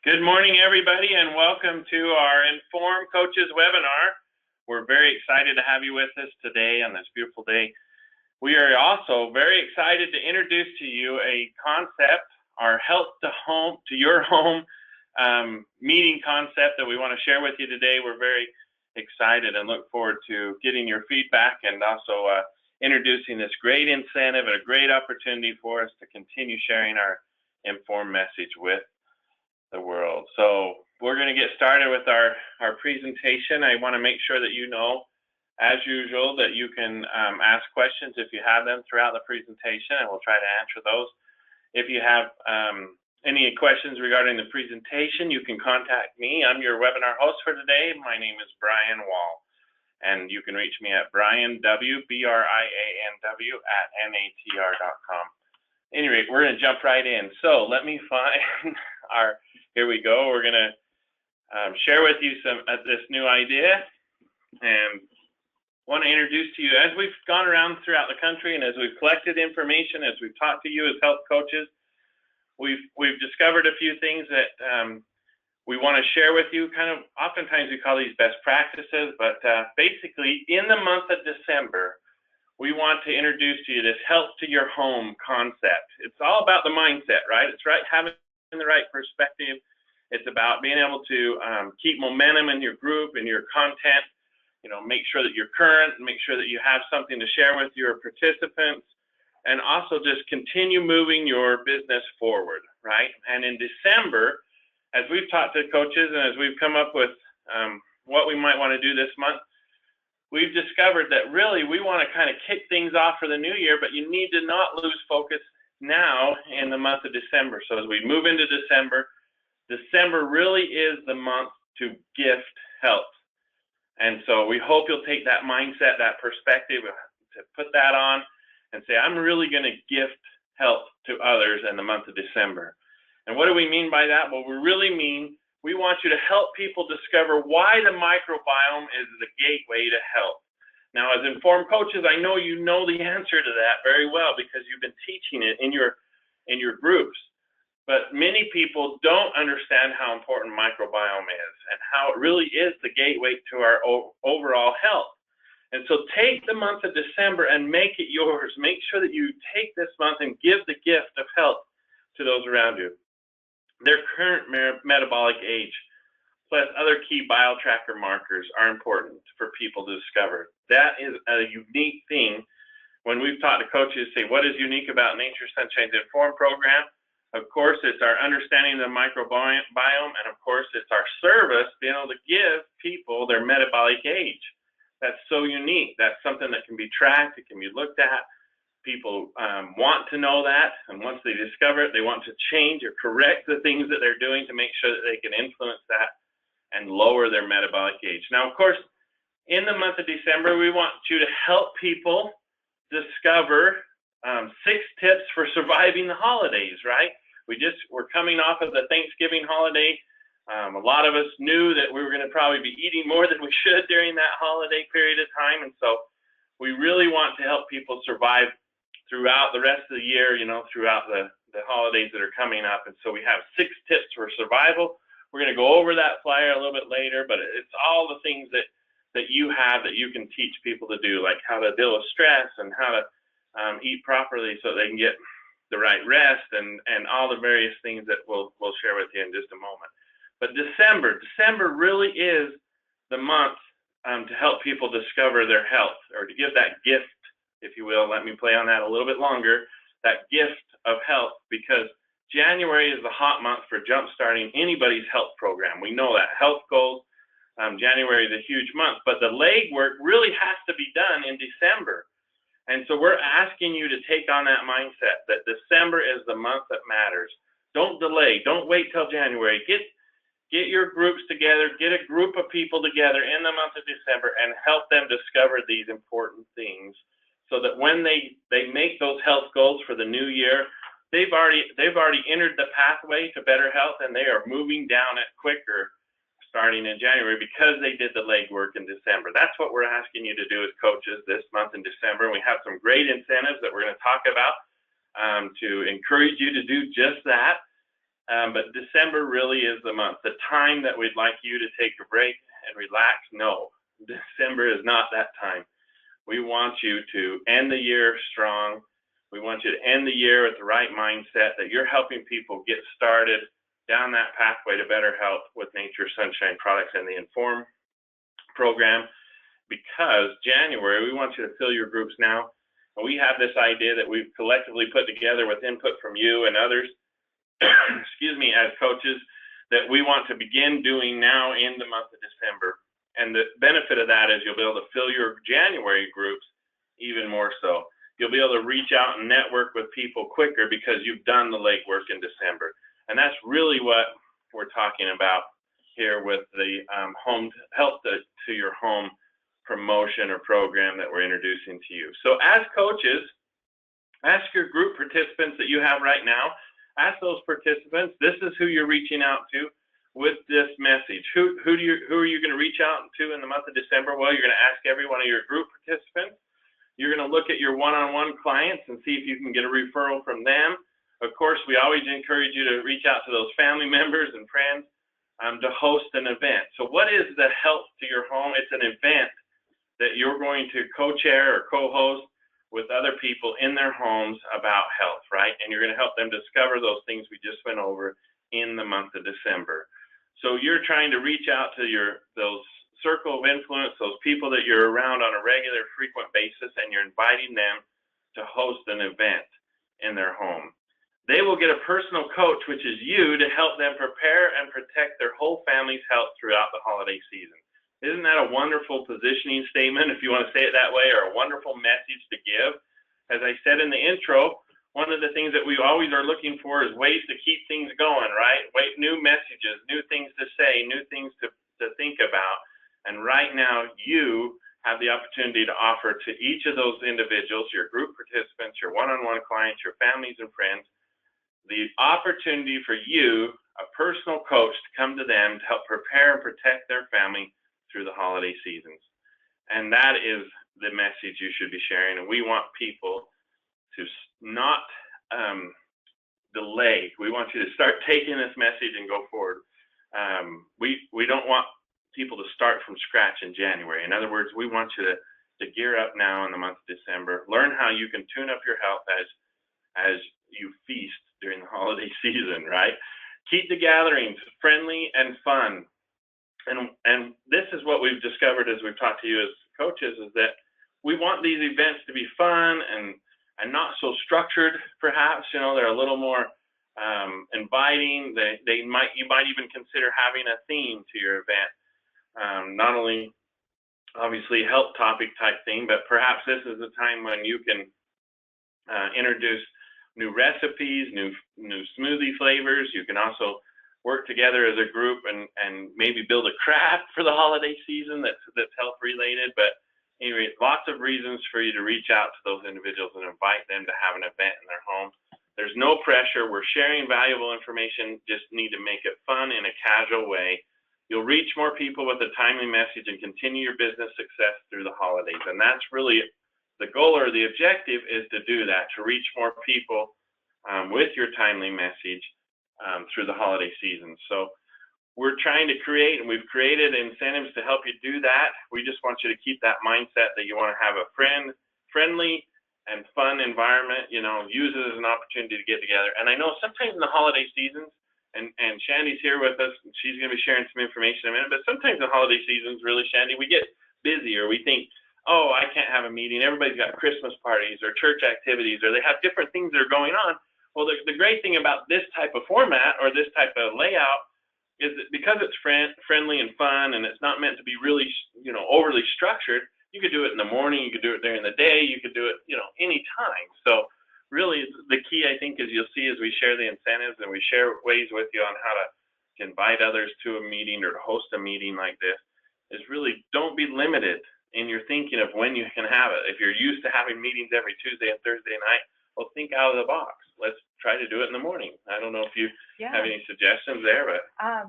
Good morning, everybody, and welcome to our IN.FORM Coaches webinar. We're very excited to have you with us today on this beautiful day. We are also very excited to introduce to you a concept, our Health to Your Home meeting concept that we want to share with you today. We're very excited and look forward to getting your feedback and also introducing this great incentive and a great opportunity for us to continue sharing our IN.FORM message with the world. So we're going to get started with our presentation. I want to make sure that you know, as usual, that you can ask questions if you have them throughout the presentation, and we'll try to answer those. If you have any questions regarding the presentation, you can contact me. I'm your webinar host for today. My name is Brian Wall, and you can reach me at brianw@natr.com. Anyway, we're going to jump right in. So let me find here we go. We're going to share with you this new idea, and want to introduce to you, as we've gone around throughout the country and as we've collected information, as we've talked to you as health coaches, we've discovered a few things that we want to share with you. Kind of oftentimes we call these best practices, but basically in the month of December, we want to introduce to you this health to your home concept. It's all about the mindset, right? It's right having the right perspective. It's about being able to keep momentum in your group and your content, make sure that you're current, and make sure that you have something to share with your participants, and also just continue moving your business forward, right? And in December, as we've talked to coaches and as we've come up with what we might want to do this month, we've discovered that really we want to kind of kick things off for the new year, but you need to not lose focus now in the month of December. So as we move into December, December really is the month to gift health. And so we hope you'll take that mindset, that perspective, to put that on and say, I'm really going to gift health to others in the month of December. And what do we mean by that? Well, we really mean we want you to help people discover why the microbiome is the gateway to health. Now, as IN.FORM coaches, I know you know the answer to that very well because you've been teaching it in your groups. But many people don't understand how important microbiome is and how it really is the gateway to our overall health. And so take the month of December and make it yours. Make sure that you take this month and give the gift of health to those around you. Their current metabolic age, plus other key bile tracker markers, are important for people to discover. That is a unique thing. When we've talked to coaches, say, what is unique about Nature Sunshine's IN.FORM program? Of course, it's our understanding of the microbiome, and of course, it's our service being able to give people their metabolic age. That's so unique. That's something that can be tracked. It can be looked at. People want to know that, and once they discover it, they want to change or correct the things that they're doing to make sure that they can influence that and lower their metabolic age. Now, of course, in the month of December, we want you to help people discover 6 tips for surviving the holidays, right? We're coming off of the Thanksgiving holiday. A lot of us knew that we were going to probably be eating more than we should during that holiday period of time, and so we really want to help people survive throughout the rest of the year, throughout the holidays that are coming up. And so we have 6 tips for survival. We're going to go over that flyer a little bit later, but it's all the things that you have that you can teach people to do, like how to deal with stress and how to eat properly so they can get the right rest and all the various things that we'll share with you in just a moment. But December really is the month to help people discover their health, or to give that gift, if you will. Let me play on that a little bit longer, that gift of health, because January is the hot month for jump-starting anybody's health program. We know that. Health goals, January is a huge month, but the legwork really has to be done in December. And so we're asking you to take on that mindset that December is the month that matters. Don't delay. Don't wait till January. Get your groups together. Get a group of people together in the month of December and help them discover these important things, so that when they make those health goals for the new year, they've already entered the pathway to better health, and they are moving down it quicker starting in January because they did the legwork in December. That's what we're asking you to do as coaches this month in December. We have some great incentives that we're going to talk about to encourage you to do just that. but December really is the month, the time that we'd like you to take a break and relax. No, December is not that time. We want you to end the year strong. We want you to end the year with the right mindset, that you're helping people get started down that pathway to better health with Nature Sunshine Products and the IN.FORM program. Because January, we want you to fill your groups now. And we have this idea that we've collectively put together with input from you and others, excuse me, as coaches, that we want to begin doing now in the month of December. And the benefit of that is you'll be able to fill your January groups even more so. You'll be able to reach out and network with people quicker because you've done the legwork in December. And that's really what we're talking about here with the home health to your home promotion or program that we're introducing to you. So as coaches, ask your group participants that you have right now, ask those participants, this is who you're reaching out to with this message. Who are you going to reach out to in the month of December? Well, you're going to ask every one of your group participants. You're going to look at your one-on-one clients and see if you can get a referral from them. Of course, we always encourage you to reach out to those family members and friends to host an event. So what is the Health to Your Home? It's an event that you're going to co-chair or co-host with other people in their homes about health, right? And you're going to help them discover those things we just went over in the month of December. So you're trying to reach out to those circle of influence, those people that you're around on a regular, frequent basis, and you're inviting them to host an event in their home. They will get a personal coach, which is you, to help them prepare and protect their whole family's health throughout the holiday season. Isn't that a wonderful positioning statement, if you want to say it that way, or a wonderful message to give? As I said in the intro, one of the things that we always are looking for is ways to keep things going, right? New messages, new things to say, new things to think about. And right now, you have the opportunity to offer to each of those individuals, your group participants, your one-on-one clients, your families and friends, the opportunity for you, a personal coach, to come to them to help prepare and protect their family through the holiday seasons. And that is the message you should be sharing. And we want people to not delay. We want you to start taking this message and go forward. We don't want people to start from scratch in January. In other words, we want you to gear up now in the month of December. Learn how you can tune up your health as you feast during the holiday season, right? Keep the gatherings friendly and fun. And this is what we've discovered as we've talked to you as coaches, is that we want these events to be fun and not so structured, perhaps. You know, they're a little more inviting. You might even consider having a theme to your event. Not only obviously health topic type thing, but perhaps this is a time when you can introduce new recipes, new smoothie flavors. You can also work together as a group and maybe build a craft for the holiday season that's health related. But anyway, lots of reasons for you to reach out to those individuals and invite them to have an event in their home. There's no pressure. We're sharing valuable information, just need to make it fun in a casual way. You'll reach more people with a timely message and continue your business success through the holidays. And that's really the goal, or the objective is to do that, to reach more people with your timely message through the holiday season. So we're trying to create, and we've created incentives to help you do that. We just want you to keep that mindset that you want to have a friendly and fun environment, you know, use it as an opportunity to get together. And I know sometimes in the holiday seasons, and Shandy's here with us, and she's going to be sharing some information in a minute, but sometimes in the holiday seasons, really, Shandy, we get busy, or we think, oh, I can't have a meeting. Everybody's got Christmas parties or church activities, or they have different things that are going on. Well, the great thing about this type of format or this type of layout is that because it's friendly and fun, and it's not meant to be really, you know, overly structured, you could do it in the morning, you could do it during the day, you could do it, you know, any time. So really the key, I think, is you'll see as we share the incentives and we share ways with you on how to invite others to a meeting or to host a meeting like this, is really don't be limited in your thinking of when you can have it. If you're used to having meetings every Tuesday and Thursday night, well, think out of the box. Let's try to do it in the morning. I don't know if you have any suggestions there, but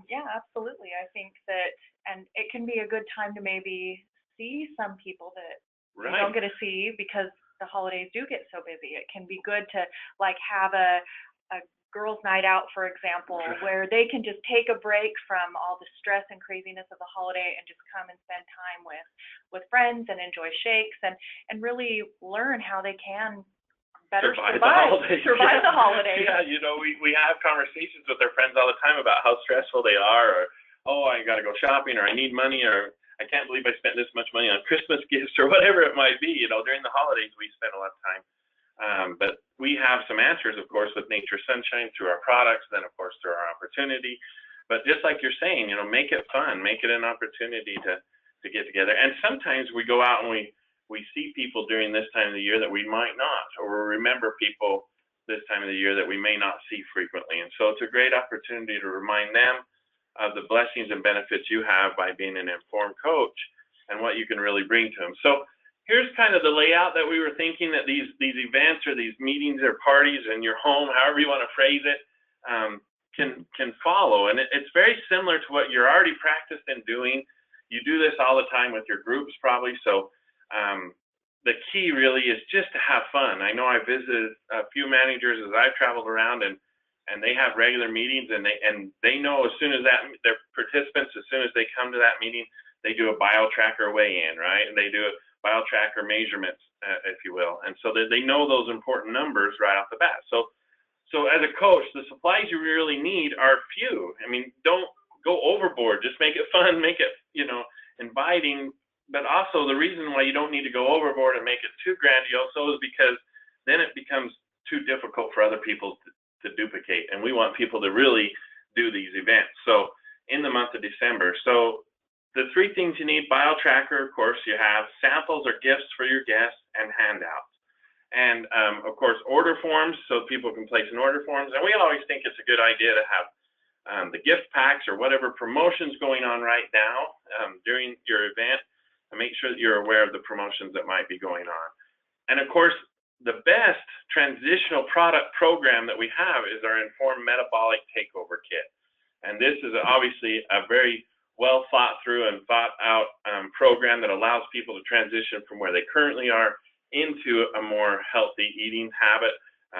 yeah, absolutely. I think that, and it can be a good time to maybe see some people that you don't get to see because the holidays do get so busy. It can be good to like have a a girls' night out, for example, where they can just take a break from all the stress and craziness of the holiday and just come and spend time with friends and enjoy shakes and really learn how they can better survive the holidays. Yeah, we have conversations with our friends all the time about how stressful they are, or, oh, I got to go shopping, or I need money, or I can't believe I spent this much money on Christmas gifts, or whatever it might be. During the holidays, we spend a lot of time. But we have some answers, of course, with Nature Sunshine through our products, then, of course, through our opportunity. But just like you're saying, make it fun, make it an opportunity to get together. And sometimes we go out and we see people during this time of the year that we might not, or we remember people this time of the year that we may not see frequently. And so it's a great opportunity to remind them of the blessings and benefits you have by being an informed coach and what you can really bring to them. So here's kind of the layout that we were thinking that these events or these meetings or parties in your home, however you want to phrase it, can follow. And it's very similar to what you're already practiced in doing. You do this all the time with your groups probably. So the key really is just to have fun. I know I visited a few managers as I've traveled around, and they have regular meetings, and they know as soon as their participants, as soon as they come to that meeting, they do a BioTracker weigh-in, right? And they do a BioTracker measurements, if you will. And so they know those important numbers right off the bat. So as a coach, the supplies you really need are few. I mean, don't go overboard. Just make it fun, make it, inviting. But also the reason why you don't need to go overboard and make it too grandiose is because then it becomes too difficult for other people to duplicate. And we want people to really do these events. So in the month of December. So the three things you need: BioTracker, of course, you have samples or gifts for your guests, and handouts. And of course, order forms, so people can place an order forms. And we always think it's a good idea to have the gift packs or whatever promotions going on right now during your event, and make sure that you're aware of the promotions that might be going on. And of course, the best transitional product program that we have is our IN.FORM Metabolic Takeover Kit. And this is obviously a very well thought through and thought out program that allows people to transition from where they currently are into a more healthy eating habit,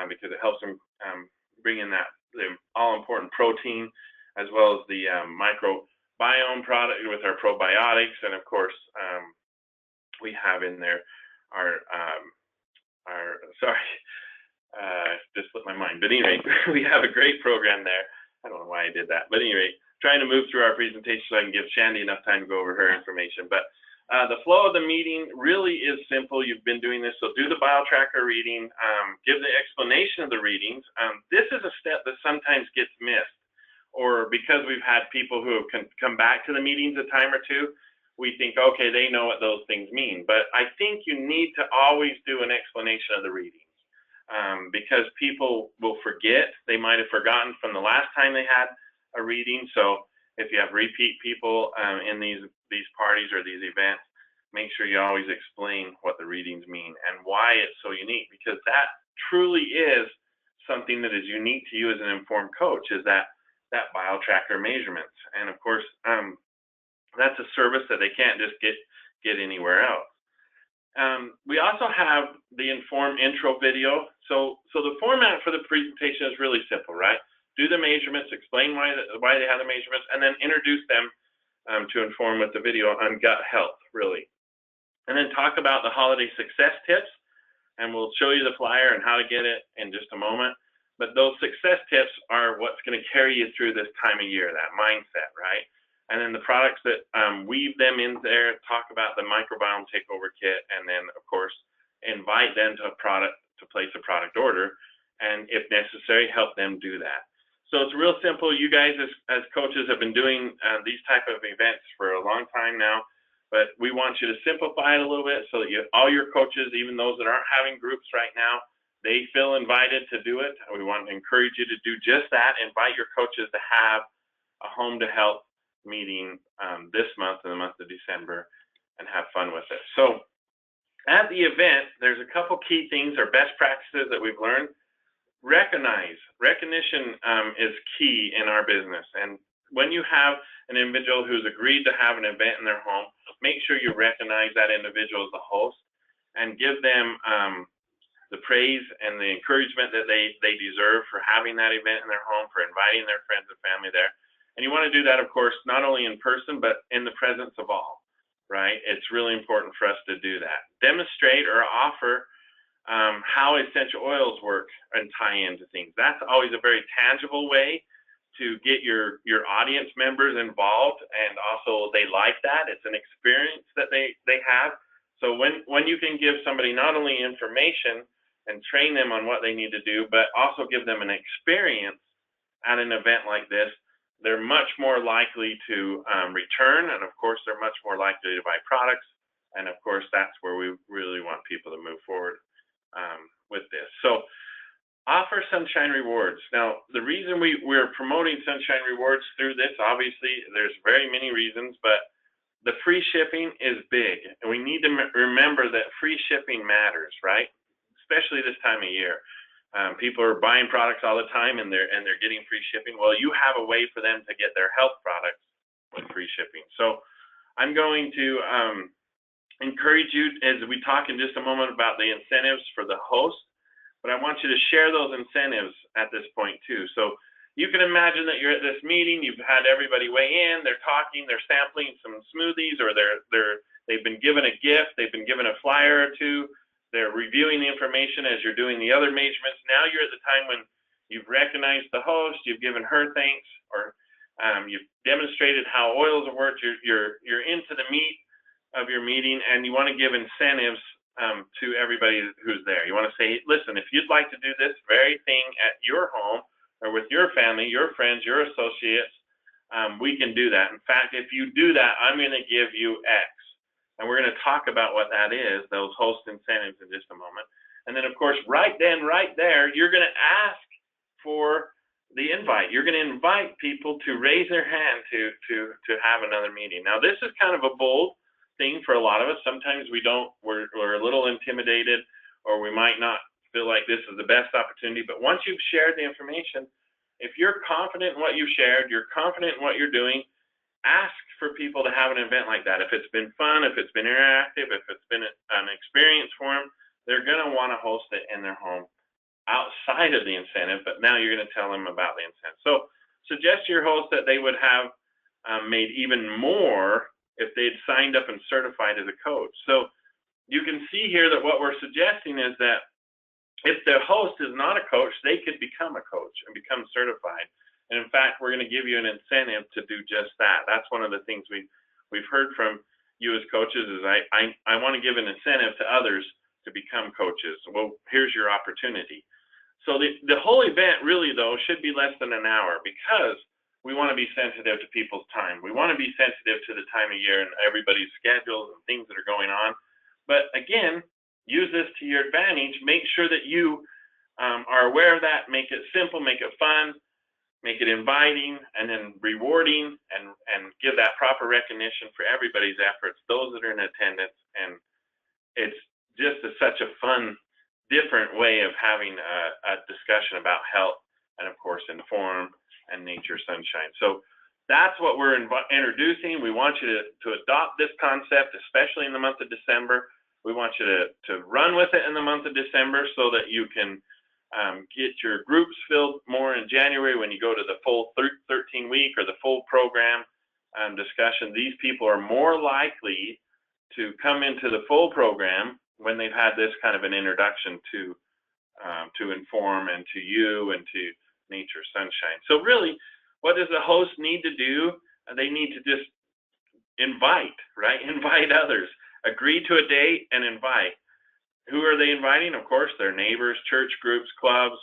because it helps them bring in the all-important protein, as well as the microbiome product with our probiotics. And of course, we have in there our just slipped my mind. But anyway, we have a great program there. I don't know why I did that. But anyway, trying to move through our presentation so I can give Shandy enough time to go over her information. But the flow of the meeting really is simple. You've been doing this. So do the BioTracker reading, give the explanation of the readings. This is a step that sometimes gets missed, or because we've had people who have come back to the meetings a time or two, we think, okay, they know what those things mean. But I think you need to always do an explanation of the readings, because people will forget. They might have forgotten from the last time they had a reading. So if you have repeat people in these parties or these events, make sure you always explain what the readings mean and why it's so unique, because that truly is something that is unique to you as an informed coach, is that BioTracker measurements. And of course, that's a service that they can't just get anywhere else. We also have the IN.FORM intro video. So the format for the presentation is really simple, right? Do the measurements, explain why they have the measurements, and then introduce them to IN.FORM with the video on gut health, really. And then talk about the holiday success tips, and we'll show you the flyer and how to get it in just a moment. But those success tips are what's going to carry you through this time of year, that mindset, right? And then the products that weave them in there, talk about the microbiome takeover kit, and then, of course, invite them to place a product order, and if necessary, help them do that. So it's real simple. You guys as coaches have been doing these type of events for a long time now, but we want you to simplify it a little bit so that all your coaches, even those that aren't having groups right now, they feel invited to do it. We want to encourage you to do just that. Invite your coaches to have a home to health meeting this month, in the month of December, and have fun with it. So at the event, there's a couple key things or best practices that we've learned. Recognition is key in our business. And when you have an individual who's agreed to have an event in their home, make sure you recognize that individual as the host and give them the praise and the encouragement that they deserve for having that event in their home, for inviting their friends and family there. And you want to do that, of course, not only in person, but in the presence of all, right? It's really important for us to do that. Demonstrate or offer how essential oils work and tie into things. That's always a very tangible way to get your audience members involved, and also they like that. It's an experience that they have. So when you can give somebody not only information and train them on what they need to do, but also give them an experience at an event like this, they're much more likely to return, and of course they're much more likely to buy products. And of course that's where we really want people to move forward with this. So offer Sunshine Rewards. Now, the reason we're promoting Sunshine Rewards through this, obviously, there's very many reasons, but the free shipping is big. And we need to remember that free shipping matters, right? Especially this time of year. People are buying products all the time and they're getting free shipping. Well, you have a way for them to get their health products with free shipping. So I'm going to encourage you, as we talk in just a moment about the incentives for the host, but I want you to share those incentives at this point too. So you can imagine that you're at this meeting, you've had everybody weigh in, they're talking, they're sampling some smoothies, or they've been given a gift, they've been given a flyer or two, they're reviewing the information as you're doing the other measurements. Now you're at the time when you've recognized the host, you've given her thanks, or you've demonstrated how oils have worked, you're into the meat of your meeting, and you want to give incentives to everybody who's there. You want to say, listen, if you'd like to do this very thing at your home or with your family, your friends, your associates, we can do that. In fact, if you do that, I'm going to give you X. And we're going to talk about what that is, those host incentives, in just a moment. And then, of course, right then, right there, you're going to ask for the invite. You're going to invite people to raise their hand to have another meeting. Now, this is kind of a bold thing for a lot of us. Sometimes we're a little intimidated, or we might not feel like this is the best opportunity. But once you've shared the information, if you're confident in what you've shared, you're confident in what you're doing, ask for people to have an event like that. If it's been fun, if it's been interactive, if it's been an experience for them, they're going to want to host it in their home outside of the incentive, but now you're going to tell them about the incentive. So suggest to your host that they would have made even more if they'd signed up and certified as a coach. So you can see here that what we're suggesting is that if the host is not a coach, they could become a coach and become certified. And in fact, we're going to give you an incentive to do just that. That's one of the things we've heard from you as coaches is I want to give an incentive to others to become coaches. Well, here's your opportunity. So the whole event really, though, should be less than an hour, because we want to be sensitive to people's time. We want to be sensitive to the time of year and everybody's schedules and things that are going on. But again, use this to your advantage. Make sure that you are aware of that. Make it simple, make it fun, make it inviting, and then rewarding, and give that proper recognition for everybody's efforts, those that are in attendance. And it's just such a fun, different way of having a discussion about health and, of course, IN.FORM and Nature Sunshine. So that's what we're introducing. We want you to adopt this concept, especially in the month of December. We want you to run with it in the month of December so that you can get your groups filled more in January when you go to the full 13-week or the full program discussion. These people are more likely to come into the full program when they've had this kind of an introduction to IN.FORM and to you and to Nature Sunshine. So really, what does the host need to do? They need to just invite, right? Invite others. Agree to a date and invite. Who are they inviting? Of course, their neighbors, church groups, clubs,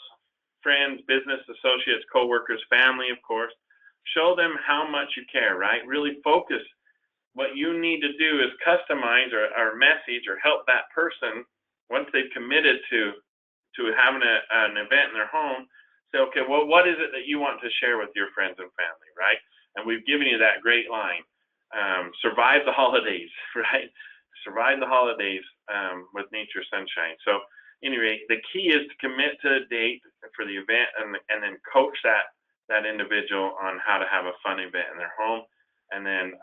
friends, business associates, coworkers, family, of course. Show them how much you care, right? Really focus. What you need to do is customize our message or help that person, once they've committed to having an event in their home, say, okay, well, what is it that you want to share with your friends and family, right? And we've given you that great line, survive the holidays, right? Survive the holidays with Nature Sunshine. So anyway, the key is to commit to a date for the event and then coach that individual on how to have a fun event in their home. And then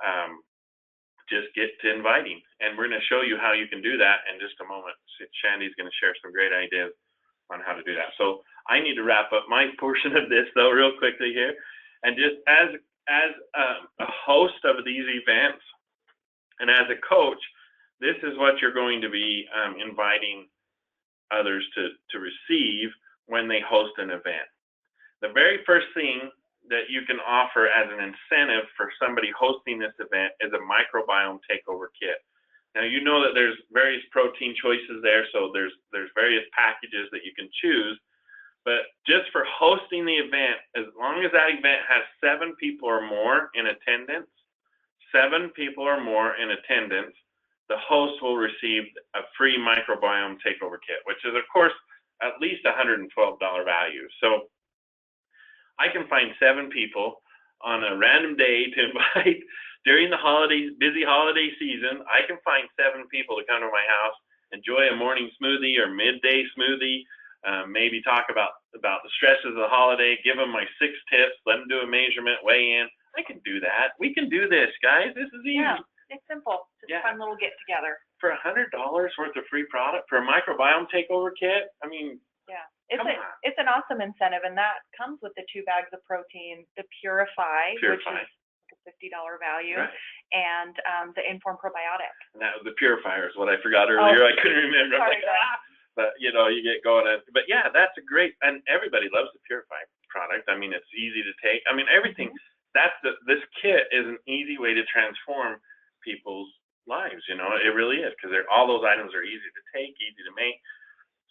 just get to inviting. And we're going to show you how you can do that in just a moment. Shandy's going to share some great ideas on how to do that. So I need to wrap up my portion of this though real quickly here. And just as a host of these events and as a coach, this is what you're going to be inviting others to receive when they host an event. The very first thing that you can offer as an incentive for somebody hosting this event is a microbiome takeover kit. Now, you know that there's various protein choices there, so there's various packages that you can choose, but just for hosting the event, as long as that event has 7 people or more in attendance, the host will receive a free microbiome takeover kit, which is, of course, at least $112 value. So I can find 7 people on a random day to invite during the holidays, busy holiday season. I can find 7 people to come to my house, enjoy a morning smoothie or midday smoothie, maybe talk about the stresses of the holiday, give them my 6 tips, let them do a measurement, weigh in. I can do that. We can do this, guys. This is easy. Yeah, it's simple. Just a fun little get together. For $100 worth of free product for a microbiome takeover kit, I mean, yeah, it's an awesome incentive, and that comes with the 2 bags of protein, the Purify. Which is a $50 value, right, and the In.FORM probiotic. And that was the Purifier is what I forgot earlier. I couldn't remember. Sorry, but you know, you get going. But yeah, that's a great, and everybody loves the Purify product. I mean, it's easy to take. I mean, everything. This kit is an easy way to transform people's lives. You know, it really is, because all those items are easy to take, easy to make.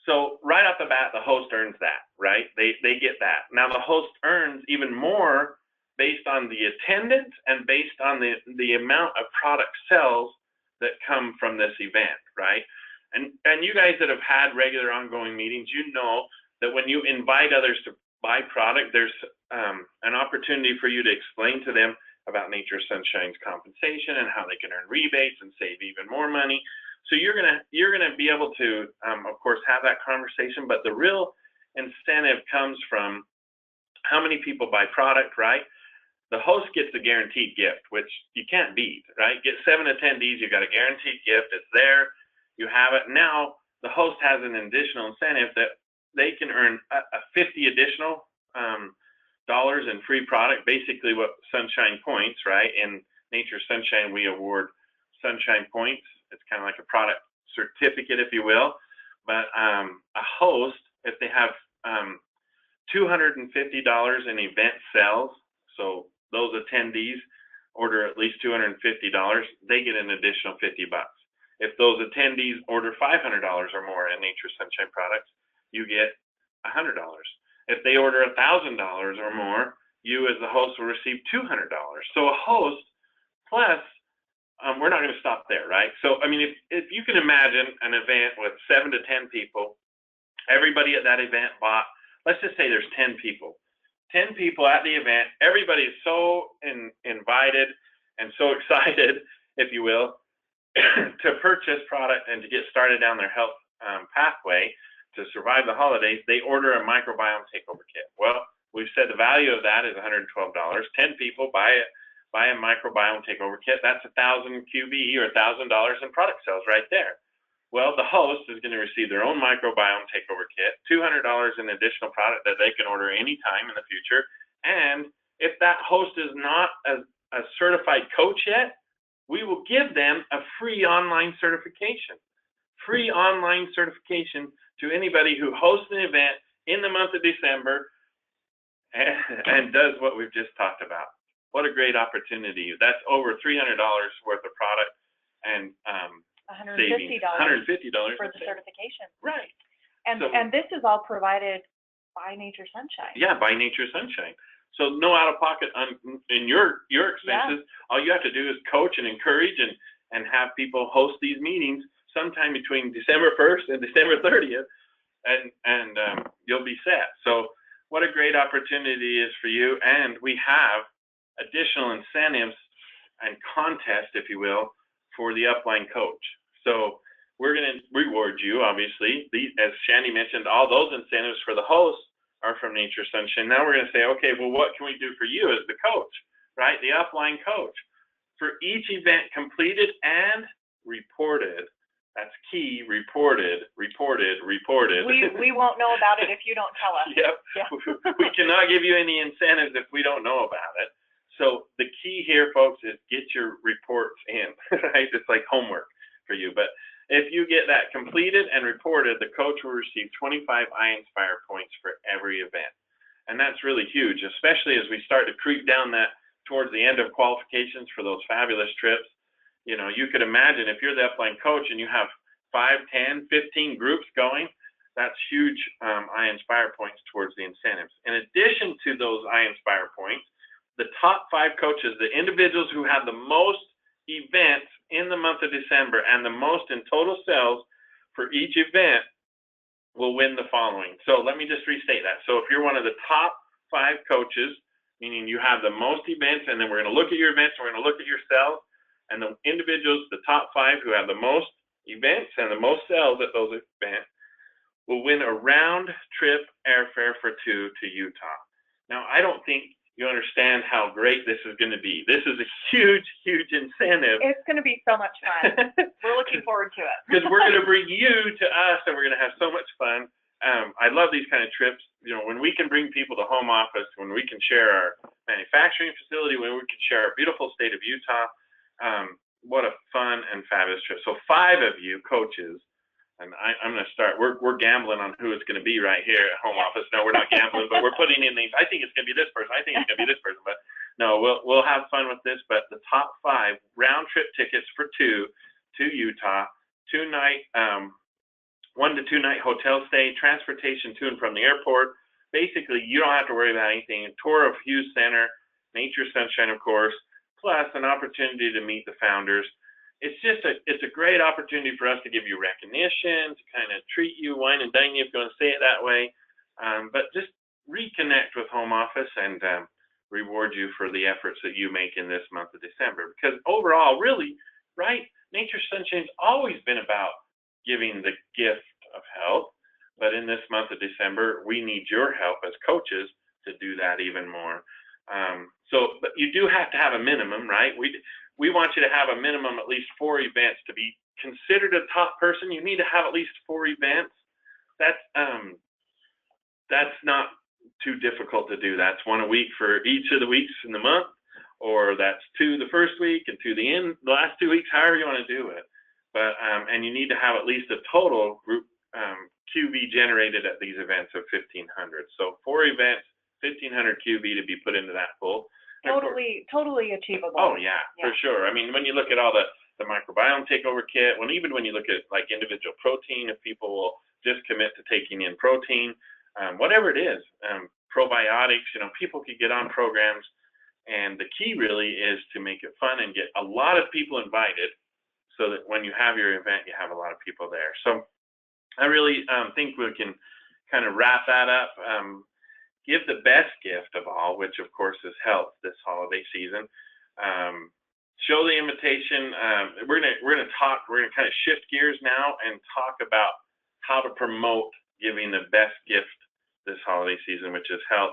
So right off the bat, the host earns that, right? They get that. Now the host earns even more based on the attendance and based on the amount of product sales that come from this event, right? And you guys that have had regular ongoing meetings, you know that when you invite others to buy product, there's an opportunity for you to explain to them about Nature Sunshine's compensation and how they can earn rebates and save even more money. So you're gonna be able to, of course, have that conversation, but the real incentive comes from how many people buy product, right? The host gets a guaranteed gift, which you can't beat, right? Get 7 attendees, you got a guaranteed gift, it's there, you have it. Now the host has an additional incentive that they can earn a 50 additional dollars in free product, basically what Sunshine Points, right? In Nature Sunshine, we award Sunshine Points. It's kind of like a product certificate, if you will. But a host, if they have $250 in event sales, so those attendees order at least $250, they get an additional $50. If those attendees order $500 or more in Nature Sunshine products, you get $100. If they order $1,000 or more, you as the host will receive $200. So a host plus, we're not going to stop there, right? So, I mean, if you can imagine an event with 7 to 10 people, everybody at that event bought, let's just say there's 10 people. 10 people at the event, everybody is so invited and so excited, if you will, to purchase product and to get started down their health pathway to survive the holidays. They order a microbiome takeover kit. Well, we've said the value of that is $112. 10 people buy a microbiome takeover kit. That's 1,000 QB or $1,000 in product sales right there. Well, the host is going to receive their own microbiome takeover kit, $200 in additional product that they can order anytime in the future. And if that host is not a certified coach yet, we will give them a free online certification. Free online certification to anybody who hosts an event in the month of December and does what we've just talked about. What a great opportunity. That's over $300 worth of product and $150 for the certification. Right. And this is all provided by Nature Sunshine. Yeah, by Nature Sunshine. So no out-of-pocket in your expenses. Yeah. All you have to do is coach and encourage and have people host these meetings sometime between December 1st and December 30th, and you'll be set. So what a great opportunity is for you. And we have additional incentives and contests, if you will, for the Upline coach. So we're going to reward you, obviously. As Shandy mentioned, all those incentives for the host are from Nature Sunshine. Now we're going to say, okay, well, what can we do for you as the coach, right? The Upline coach. for each event completed and reported. That's key, reported. We won't know about it if you don't tell us. Yep. Yeah. We cannot give you any incentives if we don't know about it. So the key here, folks, is get your reports in, right? It's like homework for you. But if you get that completed and reported, the coach will receive 25 I-Inspire points for every event. And that's really huge, especially as we start to creep down that towards the end of qualifications for those fabulous trips. You know, you could imagine if you're the upline coach and you have 5, 10, 15 groups going, that's huge I-Inspire points towards the incentives. In addition to those I-Inspire points, the top 5 coaches, the individuals who have the most events in the month of December and the most in total sales for each event will win the following. So let me just restate that. So if you're one of the top 5 coaches, meaning you have the most events, and then we're going to look at your events, we're going to look at your sales, and the individuals, the top 5 who have the most events and the most sales at those events will win a round trip airfare for 2 to Utah. Now, I don't think you understand how great this is going to be. This is a huge, huge incentive. It's going to be so much fun. We're looking forward to it. Because we're going to bring you to us, and we're going to have so much fun. I love these kind of trips. You know, when we can bring people to home office, when we can share our manufacturing facility, when we can share our beautiful state of Utah, what a fun and fabulous trip. So 5 of you coaches, and I'm going to start, we're gambling on who it's going to be right here at home office. No, we're not gambling, but we're putting in these, I think it's going to be this person, I think it's going to be this person, but no, we'll have fun with this. But the top 5 round trip tickets for 2 to Utah, 2-night, 1 to 2 night hotel stay, transportation to and from the airport. Basically, you don't have to worry about anything. A tour of Hughes Center, Nature Sunshine, of course, plus an opportunity to meet the founders. It's a great opportunity for us to give you recognition, to kind of treat you, wine and dine you if you want to say it that way, but just reconnect with home office and reward you for the efforts that you make in this month of December. Because overall, really, right, Nature Sunshine's always been about giving the gift of health, but in this month of December, we need your help as coaches to do that even more. But you do have to have a minimum, right? We want you to have a minimum at least 4 events to be considered a top person. You need to have at least 4 events. That's not too difficult to do. That's 1 a week for each of the weeks in the month, or that's 2 the first week and 2 the last 2 weeks, however you want to do it. But and you need to have at least a total group QV generated at these events of 1,500. So 4 events, 1,500 QV to be put into that pool. Totally achievable. Oh yeah, for sure. I mean, when you look at all the microbiome takeover kit, even when you look at like individual protein, if people will just commit to taking in protein, whatever it is, probiotics, people could get on programs, and the key really is to make it fun and get a lot of people invited, so that when you have your event, you have a lot of people there. So I really think we can kind of wrap that up. Give the best gift of all, which of course is health this holiday season. Show the invitation. We're gonna kind of shift gears now and talk about how to promote giving the best gift this holiday season, which is health.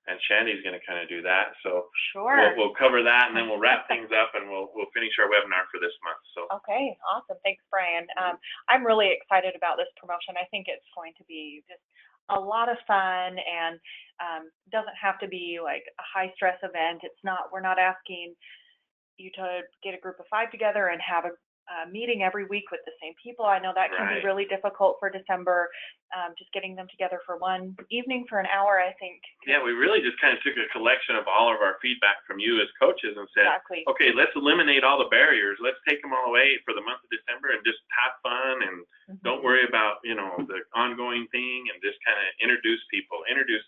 And Shandy's gonna kind of do that. So sure. We'll cover that, and then we'll wrap things up, and we'll finish our webinar for this month. So okay, awesome. Thanks, Brian. I'm really excited about this promotion. I think it's going to be just a lot of fun, and doesn't have to be like a high stress event. We're not asking you to get a group of 5 together and have a meeting every week with the same people. I know that can be really difficult for December. Just getting them together for one evening for an hour, I think. Yeah, we really just kind of took a collection of all of our feedback from you as coaches and said, okay, let's eliminate all the barriers. Let's take them all away for the month of December and just have fun, and don't worry about, the ongoing thing, and just kind of introduce people. Introduce.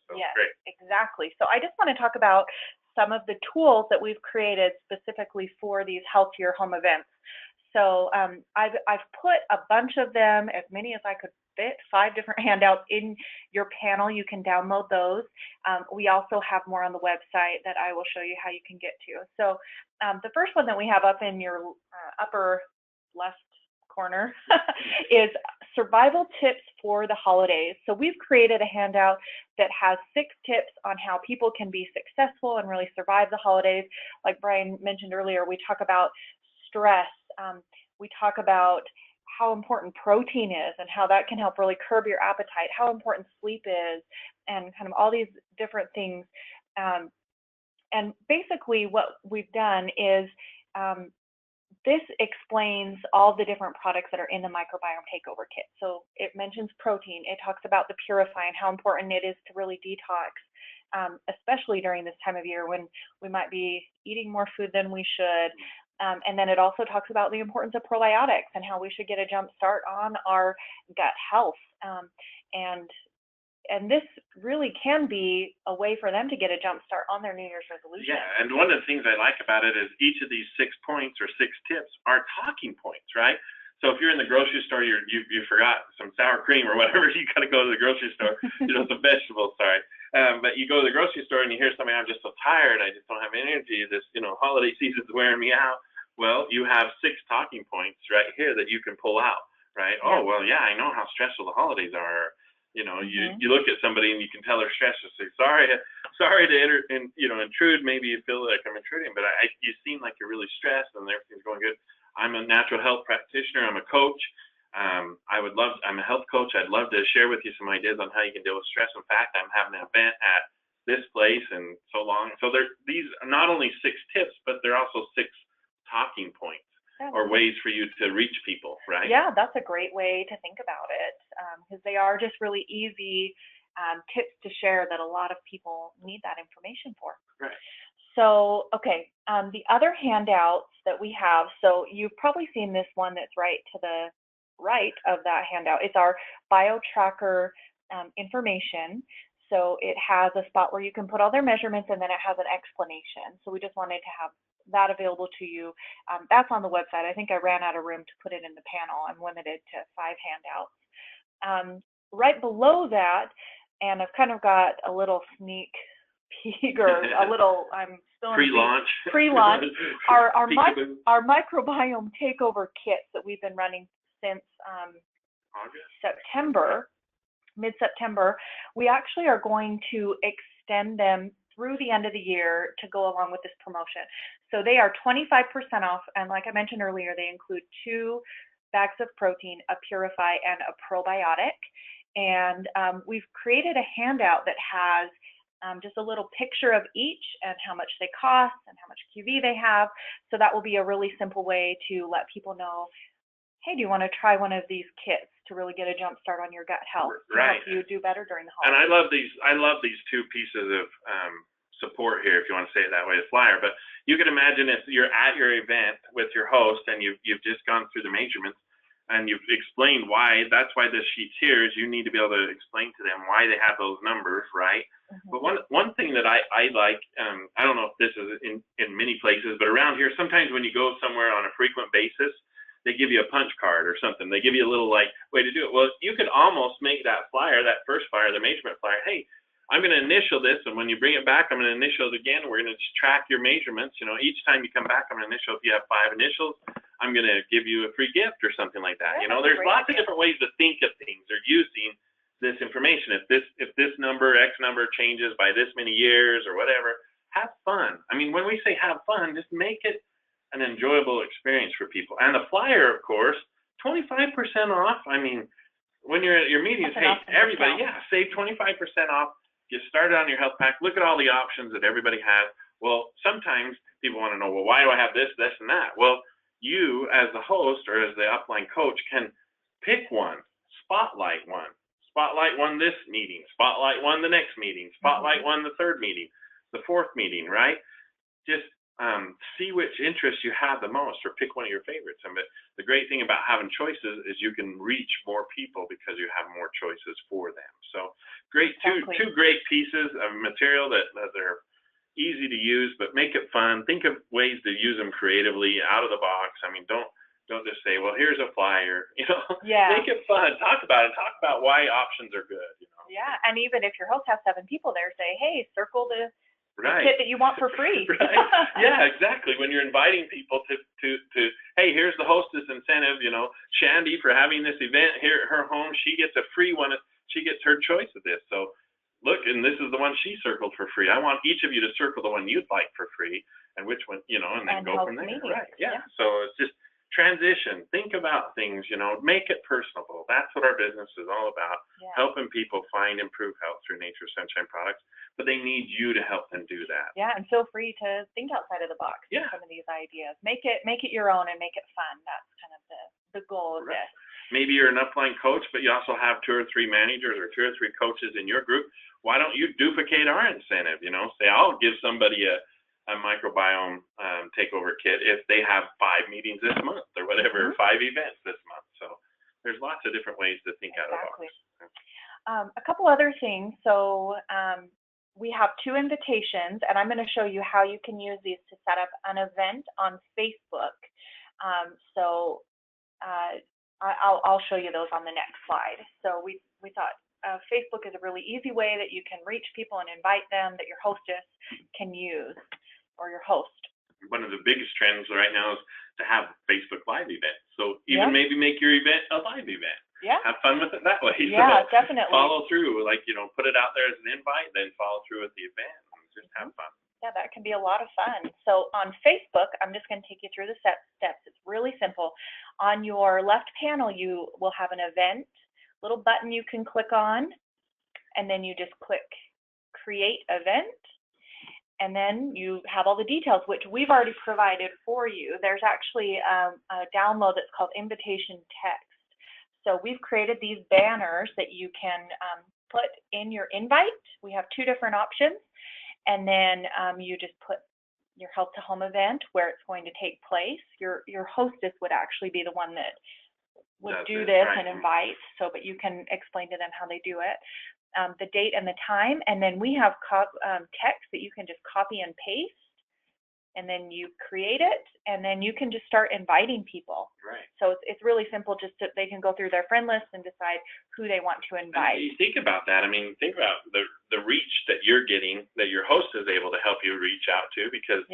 So yes, great. Exactly. So I just want to talk about some of the tools that we've created specifically for these healthier home events. So I've put a bunch of them, as many as I could fit, 5 different handouts in your panel. You can download those. We also have more on the website that I will show you how you can get to. So the first one that we have up in your upper left corner is survival tips for the holidays. So we've created a handout that has 6 tips on how people can be successful and really survive the holidays. Like Brian mentioned earlier, we talk about stress. We talk about how important protein is and how that can help really curb your appetite, how important sleep is, and kind of all these different things. And basically what we've done is this explains all the different products that are in the microbiome takeover kit. So it mentions protein. It talks about the Purify and how important it is to really detox, especially during this time of year when we might be eating more food than we should. And then it also talks about the importance of probiotics and how we should get a jump start on our gut health. And this really can be a way for them to get a jump start on their New Year's resolution. Yeah, and one of the things I like about it is each of these 6 points or 6 tips are talking points, right? So if you're in the grocery store, you forgot some sour cream or whatever, you got to go to the grocery store, some vegetables, sorry. But you go to the grocery store and you hear something, I'm just so tired, I just don't have energy, this, holiday season's wearing me out. Well, you have 6 talking points right here that you can pull out, right? Yeah. Oh, well, yeah, I know how stressful the holidays are. You look at somebody and you can tell they're stressed and say, sorry to intrude. Maybe you feel like I'm intruding, but you seem like you're really stressed and everything's going good. I'm a natural health practitioner. I'm a coach. I'm a health coach. I'd love to share with you some ideas on how you can deal with stress. In fact, I'm having an event at this place and so long. So these are not only 6 tips, but they're also 6 talking points. Or ways for you to reach people, right? Yeah, that's a great way to think about it, because they are just really easy tips to share that a lot of people need that information for. Right. So, okay, the other handouts that we have, so you've probably seen this one that's right to the right of that handout. It's our BioTracker information. So it has a spot where you can put all their measurements, and then it has an explanation. So we just wanted to have that available to you. That's on the website. I think I ran out of room to put it in the panel. I'm limited to 5 handouts. Right below that, and I've kind of got a little sneak peek or a little, I'm still pre-launch, our microbiome takeover kits that we've been running since September, mid-September. We actually are going to extend them through the end of the year to go along with this promotion. So they are 25% off, and like I mentioned earlier, they include 2 bags of protein, a Purify, and a probiotic. And we've created a handout that has just a little picture of each and how much they cost and how much QV they have. So that will be a really simple way to let people know, hey, do you want to try one of these kits to really get a jump start on your gut health to help you do better during the holidays? And I love these 2 pieces of support here, if you want to say it that way, the flyer. But you can imagine if you're at your event with your host and you've just gone through the measurements and you've explained why. That's why this sheet's here, is you need to be able to explain to them why they have those numbers, right? But one thing that I like, I don't know if this is in many places, but around here, sometimes when you go somewhere on a frequent basis, they give you a punch card or something. They give you a little way to do it. Well, you could almost make that flyer, that first flyer, the measurement flyer, hey, I'm going to initial this, and when you bring it back, I'm going to initial it again. We're going to just track your measurements. Each time you come back, I'm going to initial. If you have 5 initials, I'm going to give you a free gift or something like that. Yeah, there's lots of different ways to think of things or using this information. If this number, X number, changes by this many years or whatever, have fun. I mean, when we say have fun, just make it an enjoyable experience for people. And the flyer, of course, 25% off. I mean, when you're at your meetings, hey, everybody, save 25% off. Get started on your health pack. Look at all the options that everybody has. Well, sometimes people want to know, well, why do I have this, this, and that? Well, you as the host or as the upline coach can pick one, spotlight one this meeting, spotlight one the next meeting, spotlight one the 3rd meeting, the 4th meeting, right? Just see which interests you have the most, or pick one of your favorites. And the great thing about having choices is you can reach more people because you have more choices for them. So great, two great pieces of material that are easy to use, but make it fun. Think of ways to use them creatively, out of the box. I mean, don't just say, well, here's a flyer. Make it fun. Talk about it. Talk about why options are good. Yeah, and even if your host has 7 people there, say, hey, circle the Right. kit that you want for free. Right. Yeah, exactly. When you're inviting people to, hey, here's the hostess incentive, you know, Shandy for having this event here at her home, she gets a free one. She gets her choice of this. So look, and this is the one she circled for free. I want each of you to circle the one you'd like for free and which one, you know, and then go from there. Right. Yeah. So it's just transition. Think about things, you know, make it personable. That's what our business is all about. Yeah. Helping people find improved health through Nature's Sunshine products. But they need you to help them do that. Yeah, and feel free to think outside of the box with some of these ideas. Make it your own and make it fun. That's kind of the goal of this. Maybe you're an upline coach, but you also have 2 or 3 managers or 2 or 3 coaches in your group. Why don't you duplicate our incentive? You know, say I'll give somebody a microbiome takeover kit if they have 5 meetings this month or whatever, 5 events this month. So there's lots of different ways to think out of the box. A couple other things. So we have 2 invitations, and I'm going to show you how you can use these to set up an event on Facebook. I'll show you those on the next slide. So we thought Facebook is a really easy way that you can reach people and invite them that your hostess can use, or your host. One of the biggest trends right now is to have Facebook Live events. So even maybe make your event a live event. Yeah. Have fun with it that way. Yeah, so definitely. Follow through, like, you know, put it out there as an invite, then follow through with the event and just have fun. Yeah, that can be a lot of fun. So on Facebook, I'm just going to take you through the steps. It's really simple. On your left panel, you will have an event, little button you can click on, and then you just click Create Event. And then you have all the details, which we've already provided for you. There's actually a download that's called Invitation Text. So we've created these banners that you can put in your invite. We have 2 different options. And then you just put your Health to Home event, where it's going to take place. Your hostess would actually be the one that would do this and invite, but you can explain to them how they do it. The date and the time, and then we have text that you can just copy and paste, and then you create it, and then you can just start inviting people. Right. So it's really simple. Just that they can go through their friend list and decide who they want to invite. And you think about that. I mean, think about the reach that you're getting, that your host is able to help you reach out to, because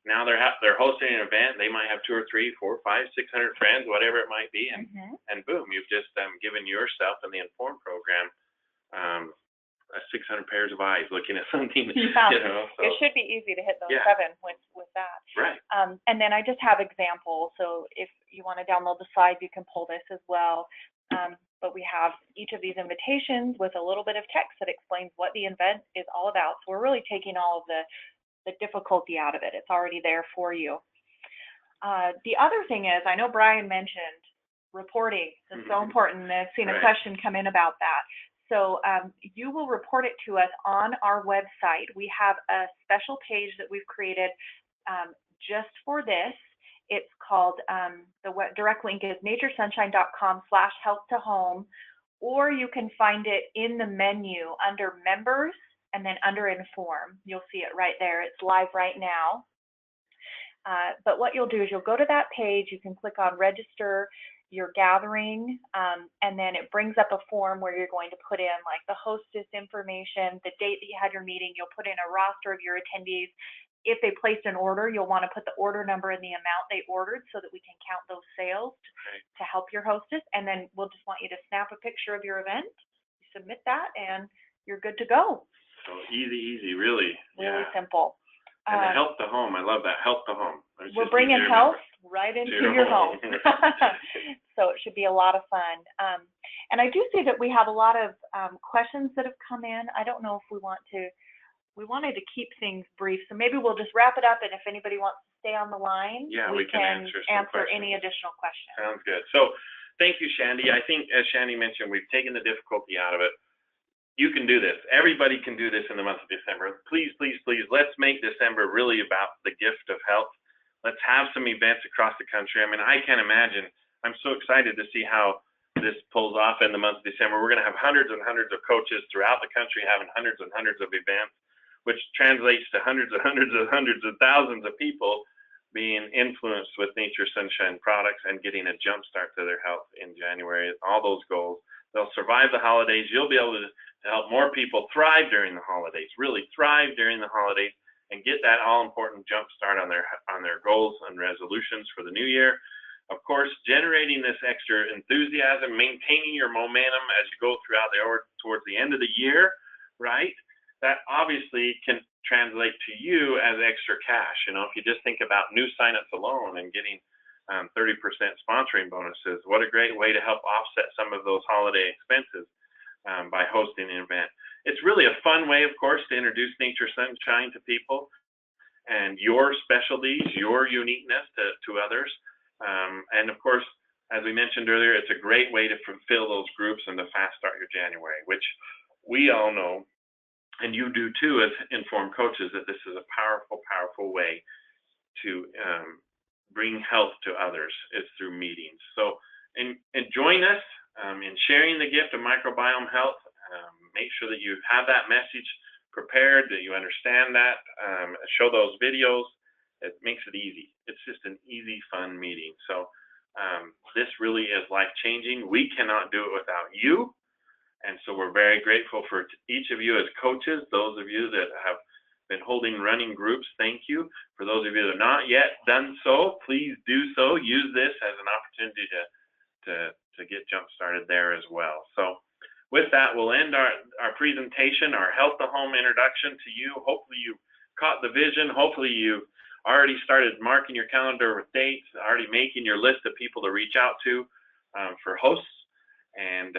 now they're hosting an event. They might have 2 or 3, 4, 5, 600 friends, whatever it might be, and boom, you've just given yourself in the IN.FORM program 600 pairs of eyes looking at something. Yeah. You know, so. It should be easy to hit those 7 with that. Right. And then I just have examples. So if you want to download the slides, you can pull this as well. But we have each of these invitations with a little bit of text that explains what the event is all about. So we're really taking all of the difficulty out of it. It's already there for you. The other thing is, I know Brian mentioned reporting is so important. I've seen a question come in about that. So you will report it to us on our website. We have a special page that we've created just for this. It's called, the direct link is naturesunshine.com/health-to-home, or you can find it in the menu under members and then under IN.FORM. You'll see it right there. It's live right now. But what you'll do is you'll go to that page. You can click on register your gathering, and then it brings up a form where you're going to put in like the hostess information, the date that you had your meeting. You'll put in a roster of your attendees. If they placed an order, you'll want to put the order number and the amount they ordered so that we can count those sales to help your hostess. And then we'll just want you to snap a picture of your event, you submit that, and you're good to go. So easy, really. Really simple. And the Health to Home, I love that, Health to Home. We're bringing health right into your home. So it should be a lot of fun. And I do see that we have a lot of questions that have come in. I don't know if we wanted to keep things brief, so maybe we'll just wrap it up, and if anybody wants to stay on the line, we can answer any additional questions. Sounds good. So thank you, Shandy. I think, as Shandy mentioned, we've taken the difficulty out of it. You can do this. Everybody can do this in the month of December. Please, please, please, let's make December really about the gift of health. Let's have some events across the country. I mean, I can't imagine. I'm so excited to see how this pulls off in the month of December. We're going to have hundreds and hundreds of coaches throughout the country having hundreds and hundreds of events, which translates to hundreds and hundreds and hundreds of thousands of people being influenced with Nature's Sunshine products and getting a jump start to their health in January. All those goals. They'll survive the holidays. You'll be able to help more people thrive during the holidays, really thrive during the holidays, and get that all-important jump start on their goals and resolutions for the new year. Of course, generating this extra enthusiasm, maintaining your momentum as you go throughout towards the end of the year, right? That obviously can translate to you as extra cash. You know, if you just think about new signups alone and getting 30% sponsoring bonuses, what a great way to help offset some of those holiday expenses by hosting an event. It's really a fun way, of course, to introduce Nature Sunshine to people and your specialties, your uniqueness to others. And of course, as we mentioned earlier, it's a great way to fulfill those groups and to fast start your January, which we all know, and you do too as IN.FORM coaches, that this is a powerful, powerful way to bring health to others, is through meetings. So and join us in sharing the gift of microbiome health. Make sure that you have that message prepared, that you understand that, show those videos. It makes it easy. It's just an easy, fun meeting. So this really is life-changing. We cannot do it without you. And so we're very grateful for each of you as coaches. Those of you that have been holding running groups, thank you. For those of you that have not yet done so, please do so. Use this as an opportunity to get jump-started there as well. So with that, we'll end our presentation, our Health to Home introduction to you. Hopefully you caught the vision. Hopefully you already started marking your calendar with dates, already making your list of people to reach out to for hosts. And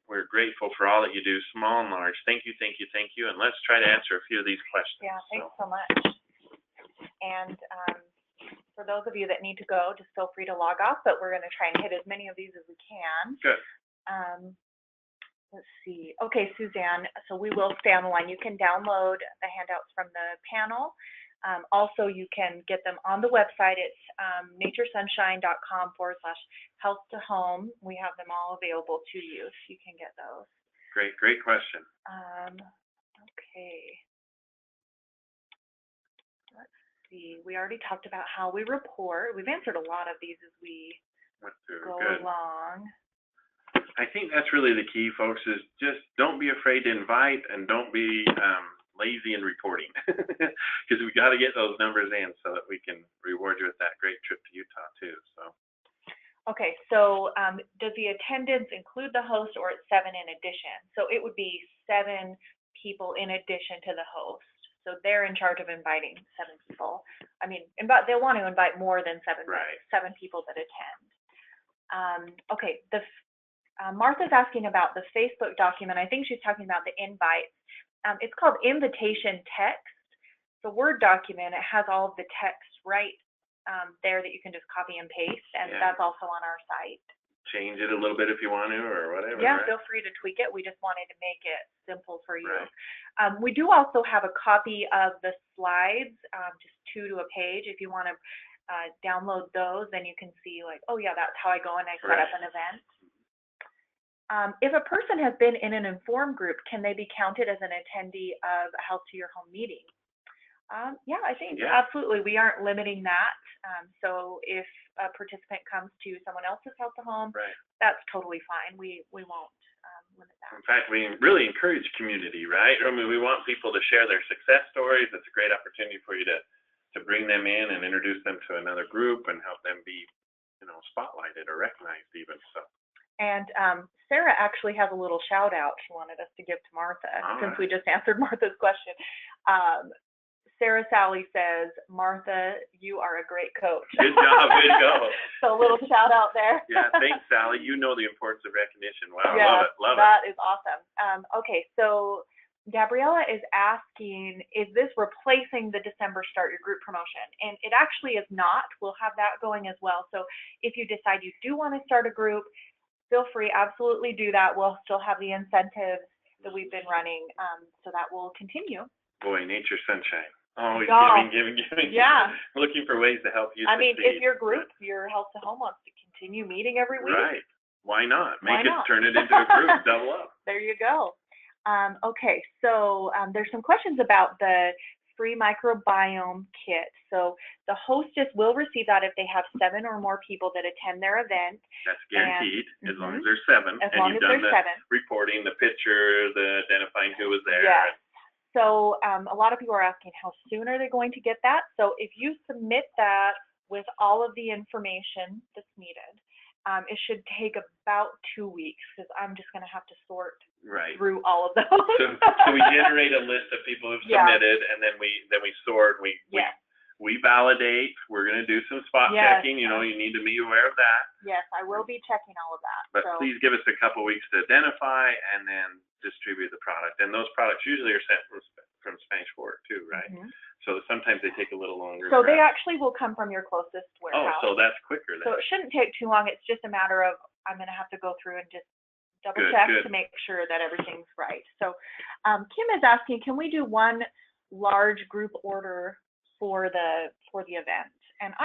we're grateful for all that you do, small and large. Thank you, thank you, thank you. And let's try to answer a few of these questions. Yeah, thanks so much. And for those of you that need to go, just feel free to log off, but we're going to try and hit as many of these as we can. Good. Let's see. Okay, Suzanne, so we will stay on the line. You can download the handouts from the panel. Also, you can get them on the website. It's naturesunshine.com/health to home. We have them all available to you, so you can get those. Great question. Okay. Let's see. We already talked about how we report. We've answered a lot of these as we go along. I think that's really the key, folks, is just don't be afraid to invite and don't be lazy in reporting, because we got to get those numbers in so that we can reward you with that great trip to Utah too. So. Okay, so does the attendance include the host, or it's 7 in addition? So it would be 7 people in addition to the host. So they're in charge of inviting 7 people. I mean, they'll want to invite more than 7, right. 7 people that attend. Okay, Martha's asking about the Facebook document. I think she's talking about the invites. It's called invitation text. It's a Word document. It has all of the text right there that you can just copy and paste, and that's also on our site. Change it a little bit if you want to, or whatever. Yeah, right? Feel free to tweak it. We just wanted to make it simple for you. Right. We do also have a copy of the slides, just 2 to a page. If you want to download those, then you can see like, oh yeah, that's how I go and I set up an event. If a person has been in an IN.FORM group, can they be counted as an attendee of a Health to Your Home meeting? Yeah, I think absolutely. We aren't limiting that. So if a participant comes to someone else's Health to Home, that's totally fine. We won't limit that. In fact, we really encourage community, right? I mean, we want people to share their success stories. It's a great opportunity for you to bring them in and introduce them to another group and help them be, spotlighted or recognized even. So. And Sarah actually has a little shout out she wanted us to give to Martha, since we just answered Martha's question. Sarah Sally says, Martha, you are a great coach. Good job, way to go. So a little shout out there. Yeah, thanks, Sally. You know the importance of recognition. Wow, yeah, love it. That is awesome. Okay, so Gabriella is asking, is this replacing the December Start Your Group promotion? And it actually is not. We'll have that going as well. So if you decide you do want to start a group, feel free, absolutely do that. We'll still have the incentives that we've been running, so that will continue. Boy, Nature Sunshine. Always giving. Yeah. Looking for ways to help you succeed. If your group, your Health to Home, wants to continue meeting every week. Right. Why not? Turn it into a group, double up. There you go. Okay, so there's some questions about the free microbiome kit. So the hostess will receive that if they have 7 or more people that attend their event. That's guaranteed, as long as there's 7. As long as there's 7. Reporting, the picture, the identifying who was there. Yes. So a lot of people are asking how soon are they going to get that. So if you submit that with all of the information that's needed, it should take about 2 weeks, because I'm just going to have to sort through all of those. So we generate a list of people who've submitted, and then we sort. We validate. We're going to do some spot checking. You know, you need to be aware of that. Yes, I will be checking all of that. But please give us a couple weeks to identify and then distribute the product. And those products usually are sent from Spanish Forward too, right? So sometimes they take a little longer. So they actually will come from your closest warehouse. Oh, so that's quicker then. So it shouldn't take too long. It's just a matter of, I'm going to have to go through and just double check to make sure that everything's right. So Kim is asking, can we do one large group order for the event? And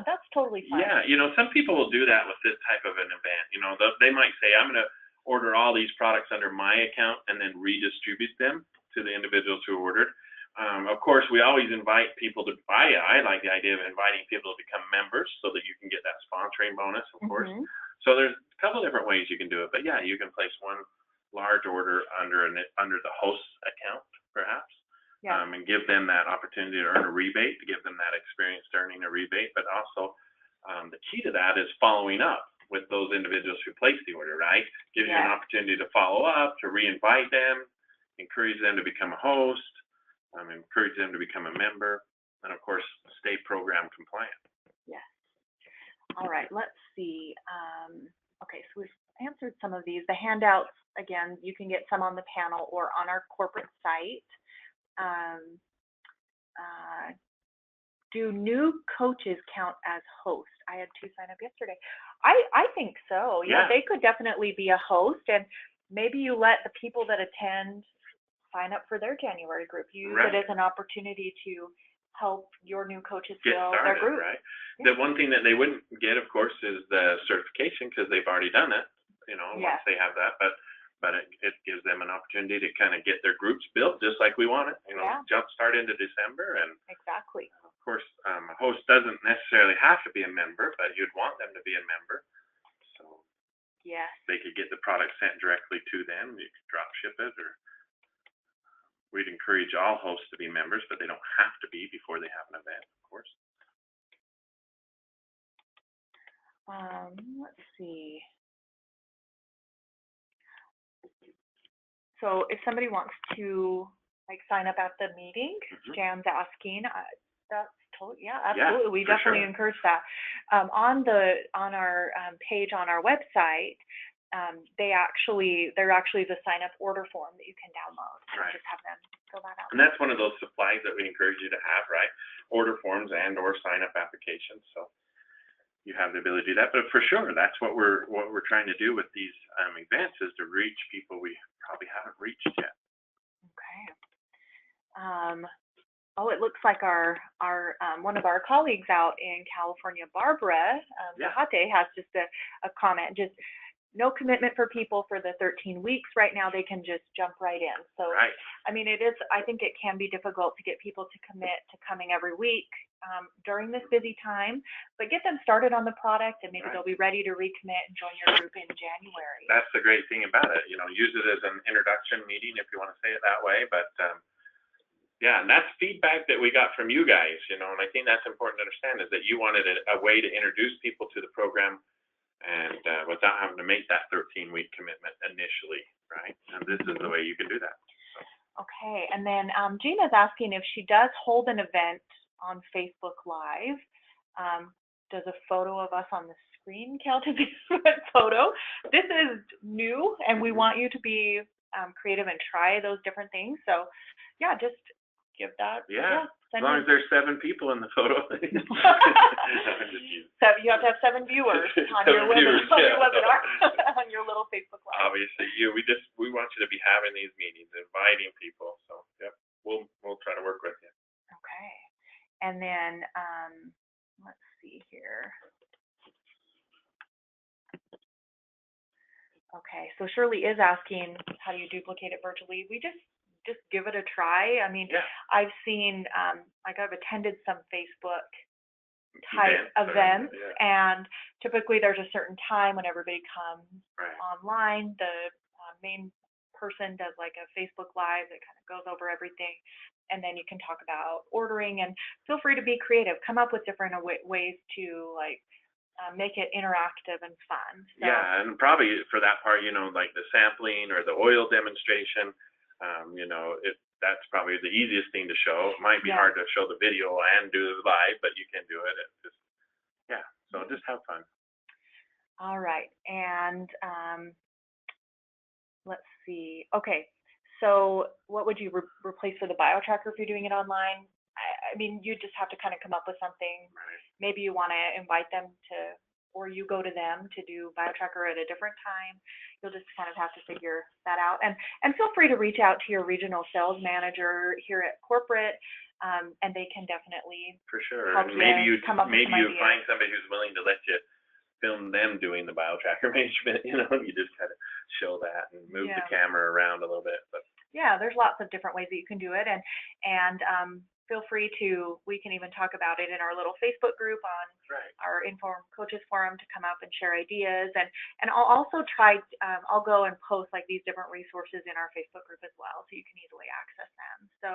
that's totally fine. Yeah, you know, some people will do that with this type of an event. You know, they might say, I'm going to order all these products under my account and then redistribute them to the individuals who ordered. Of course, we always invite people to buy. I like the idea of inviting people to become members so that you can get that sponsoring bonus, of course. So there's a couple of different ways you can do it. But yeah, you can place one large order under the host's account, perhaps, and give them that opportunity to earn a rebate, to give them that experience to earning a rebate. But also, the key to that is following up with those individuals who placed the order, right? Gives you an opportunity to follow up, to re-invite them, encourage them to become a host, encourage them to become a member, and of course, stay program compliant. Yes. All right, let's see. Okay, so we've answered some of these. The handouts, again, you can get some on the panel or on our corporate site. Do new coaches count as hosts? I had 2 sign up yesterday. I think so. Yeah, they could definitely be a host, and maybe you let the people that attend sign up for their January group. Use it as an opportunity to help your new coaches build their group. Right. The one thing that they wouldn't get, of course, is the certification, because they've already done it. You know, once they have that, but it gives them an opportunity to kind of get their groups built just like we want it. You know, jump start into December, and of course, a host doesn't necessarily have to be a member, but you'd want them to be a member. So they could get the product sent directly to them. You could drop ship it, or we'd encourage all hosts to be members, but they don't have to be before they have an event, of course. Let's see. So if somebody wants to sign up at the meeting, Jan's asking, that's totally, absolutely. We definitely encourage that. On our page on our website, there actually is a sign up order form that you can download and just have them fill that out. And that's one of those supplies that we encourage you to have, right? Order forms and or sign up applications. So you have the ability to do that. But for sure, that's what we're trying to do with these events, is to reach people we probably haven't reached yet. Okay. It looks like our one of our colleagues out in California, Barbara Zahate, has just a comment. Just no commitment for people for the 13 weeks right now. They can just jump right in. So, I mean, I think it can be difficult to get people to commit to coming every week during this busy time, but get them started on the product, and maybe they'll be ready to recommit and join your group in January. That's the great thing about it. You know, use it as an introduction meeting, if you want to say it that way. But and that's feedback that we got from you guys, you know, and I think that's important to understand, is that you wanted a way to introduce people to the program, and without having to make that 13-week commitment initially, right? And this is the way you can do that. Okay, and then Gina's asking if she does hold an event on Facebook Live, does a photo of us on the screen count as an event photo? This is new, and we want you to be creative and try those different things. So, just give that. As long as there's 7 people in the photo. So you have to have 7 viewers on your webinar, on your little Facebook Live. Obviously, we want you to be having these meetings, inviting people. So we'll try to work with you. Okay, and then let's see here. Okay, so Shirley is asking, how do you duplicate it virtually? We just give it a try. I mean, I've seen, I've attended some Facebook type events, and typically there's a certain time when everybody comes online. The main person does like a Facebook Live that kind of goes over everything, and then you can talk about ordering, and feel free to be creative. Come up with different ways to like make it interactive and fun. So, yeah, and probably for that part, like the sampling or the oil demonstration, that's probably the easiest thing to show. It might be hard to show the video and do the live, but you can do it. So just have fun. All right, and let's see. Okay, so what would you replace for the bio tracker if you're doing it online? I mean, you just have to kind of come up with something. Right. Maybe you want to invite them to, or you go to them to do bio tracker at a different time. You'll just kind of have to figure that out. And feel free to reach out to your regional sales manager here at corporate, and they can definitely for sure. help And maybe you come up with some ideas. find somebody who's willing to let you film them doing the bio tracker management. You just kind of show that and move the camera around a little bit. But yeah, there's lots of different ways that you can do it, and feel free to, we can even talk about it in our little Facebook group on our IN.FORM Coaches Forum to come up and share ideas, and I'll also try, I'll go and post like these different resources in our Facebook group as well, so you can easily access them. So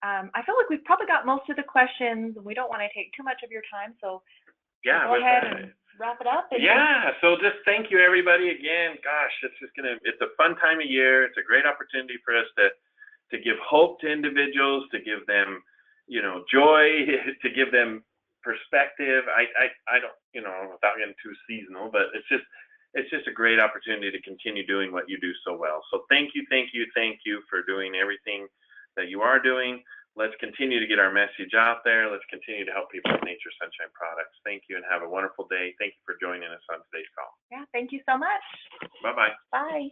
I feel like we've probably got most of the questions, and we don't want to take too much of your time, so go ahead and wrap it up. So just thank you everybody again. Gosh, it's a fun time of year. It's a great opportunity for us to give hope to individuals, to give them, joy, to give them perspective. I don't, without getting too seasonal, but it's just a great opportunity to continue doing what you do so well. So thank you for doing everything that you are doing. Let's continue to get our message out there. Let's continue to help people with Nature Sunshine products. Thank you and have a wonderful day. Thank you for joining us on today's call. Yeah, thank you so much. Bye-bye. Bye.